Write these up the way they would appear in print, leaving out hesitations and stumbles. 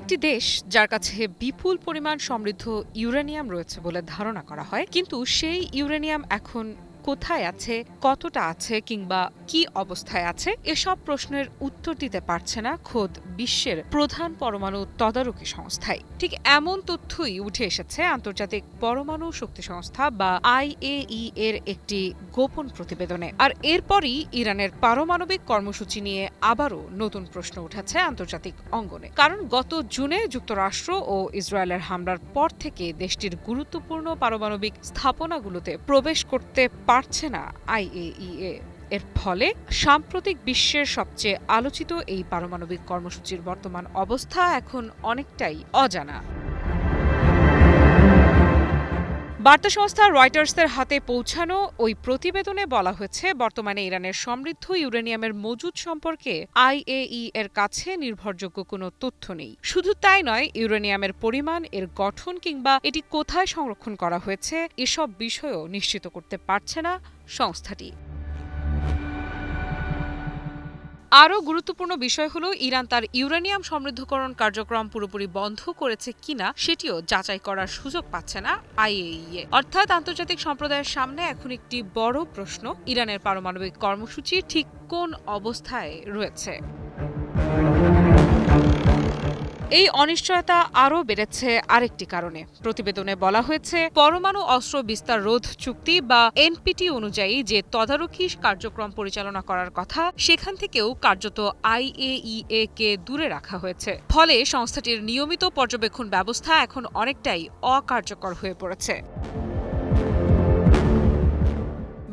একটি দেশ যার কাছে বিপুল পরিমাণ সমৃদ্ধ ইউরেনিয়াম রয়েছে বলে ধারণা করা হয়, কিন্তু সেই ইউরেনিয়াম এখন কোথায় আছে, কতটা আছে, কিংবা কি অবস্থায় আছে, এসব প্রশ্নের উত্তর দিতে পারছে না খোদ বিশ্বের প্রধান পরমাণু তদারকি সংস্থায়। ঠিক এমন তথ্যই উঠে এসেছে আন্তর্জাতিক পরমাণু শক্তি সংস্থা বা IAEA এর একটি গোপন প্রতিবেদনে। আর এরপরই ইরানের পারমাণবিক কর্মসূচি নিয়ে আবারও নতুন প্রশ্ন উঠেছে আন্তর্জাতিক অঙ্গনে। কারণ গত জুনে যুক্তরাষ্ট্র ও ইসরায়েলের হামলার পর থেকে দেশটির গুরুত্বপূর্ণ পারমাণবিক স্থাপনাগুলোতে প্রবেশ করতে পারছে না IAEA। এর ফলে সাম্প্রতিক বিশ্বের সবচেয়ে আলোচিত এই পারমাণবিক কর্মসূচির বর্তমান অবস্থা এখন অনেকটাই অজানা। বার্তা সংস্থা রয়টার্সের হাতে পৌঁছানো ওই প্রতিবেদনে বলা হয়েছে, বর্তমানে ইরানের সমৃদ্ধ ইউরেনিয়ামের মজুদ সম্পর্কে IAEA এর কাছে নির্ভরযোগ্য কোনো তথ্য নেই। শুধু তাই নয়, ইউরেনিয়ামের পরিমাণ, এর গঠন কিংবা এটি কোথায় সংরক্ষণ করা হয়েছে এসব বিষয়ও নিশ্চিত করতে পারছে না সংস্থাটি। আরও গুরুত্বপূর্ণ বিষয় হলো, ইরান তার ইউরেনিয়াম সমৃদ্ধকরণ কার্যক্রম পুরোপুরি বন্ধ করেছে কিনা সেটিও যাচাই করার সুযোগ পাচ্ছে না IAEA। অর্থাৎ আন্তর্জাতিক সম্প্রদায়ের সামনে এখন একটি বড় প্রশ্ন, ইরানের পারমাণবিক কর্মসূচি ঠিক কোন অবস্থায় রয়েছে। এই অনিশ্চয়তা আরও বেড়েছে আরেকটি কারণে। প্রতিবেদনে বলা হয়েছে, পরমাণু অস্ত্র বিস্তার রোধ চুক্তি বা NPT অনুযায়ী যে তদারকি কার্যক্রম পরিচালনা করার কথা, সেখান থেকেও কার্যত IAEA কে দূরে রাখা হয়েছে। ফলে সংস্থাটির নিয়মিত পর্যবেক্ষণ ব্যবস্থা এখন অনেকটাই অকার্যকর হয়ে পড়েছে।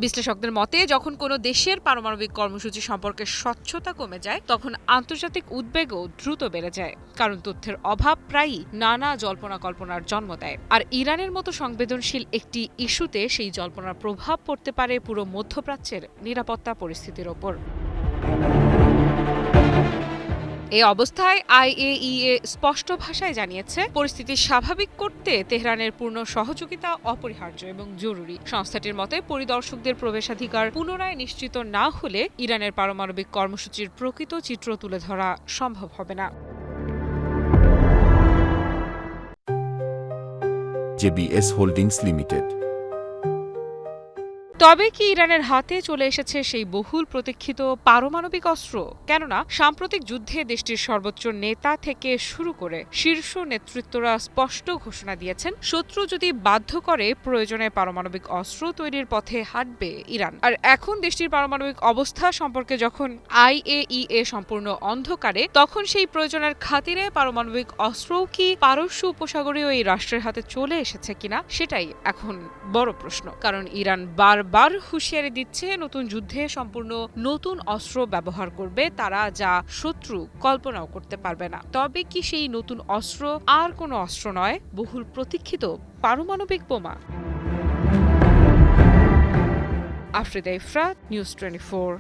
বিশ্লেষকদের মতে, যখন কোনো দেশের পারমাণবিক কর্মসূচি সম্পর্কে স্বচ্ছতা কমে যায়, তখন আন্তর্জাতিক উদ্বেগও দ্রুত বেড়ে যায়। কারণ তথ্যের অভাব প্রায়ই নানা জল্পনা কল্পনার জন্ম দেয়। আর ইরানের মতো সংবেদনশীল একটি ইস্যুতে সেই জল্পনার প্রভাব পড়তে পারে পুরো মধ্যপ্রাচ্যের নিরাপত্তা পরিস্থিতির ওপর। এই অবস্থায় IAEA স্পষ্ট ভাষায় জানিয়েছে, পরিস্থিতি স্বাভাবিক করতে তেহরানের পূর্ণ সহযোগিতা অপরিহার্য এবং জরুরি। সংস্থাটির মতে, পরিদর্শকদের প্রবেশাধিকার পুনরায় নিশ্চিত না হলে ইরানের পারমাণবিক কর্মসূচির প্রকৃত চিত্র তুলে ধরা সম্ভব হবে না। JBS holdings limited. তবে কি ইরানের হাতে চলে এসেছে সেই বহুল প্রতীক্ষিত পারমাণবিক অস্ত্র? কেননা সাম্প্রতিক যুদ্ধে দেশটির সর্বোচ্চ নেতা থেকে শুরু করে শীর্ষ নেতৃত্বরা স্পষ্ট ঘোষণা দিয়েছেন, শত্রু যদি বাধ্য করে, প্রয়োজনে পারমাণবিক অস্ত্র তৈরির পথে হাঁটবে ইরান। আর এখন দেশটির পারমাণবিক অবস্থা সম্পর্কে যখন IAEA সম্পূর্ণ অন্ধকারে, তখন সেই প্রয়োজনের খাতিরে পারমাণবিক অস্ত্রও কি পারস্য উপসাগরীয় এই রাষ্ট্রের হাতে চলে এসেছে কিনা, সেটাই এখন বড় প্রশ্ন। কারণ ইরান বারবার হুঁশিয়ারি দিচ্ছে, নতুন যুদ্ধে সম্পূর্ণ নতুন অস্ত্র ব্যবহার করবে তারা, যা শত্রু কল্পনাও করতে পারবে না। তবে কি সেই নতুন অস্ত্র আর কোনো অস্ত্র নয়, বহুল প্রতীক্ষিত পারমাণবিক বোমা? আফ্রিদা ইফরাত, নিউজ 24।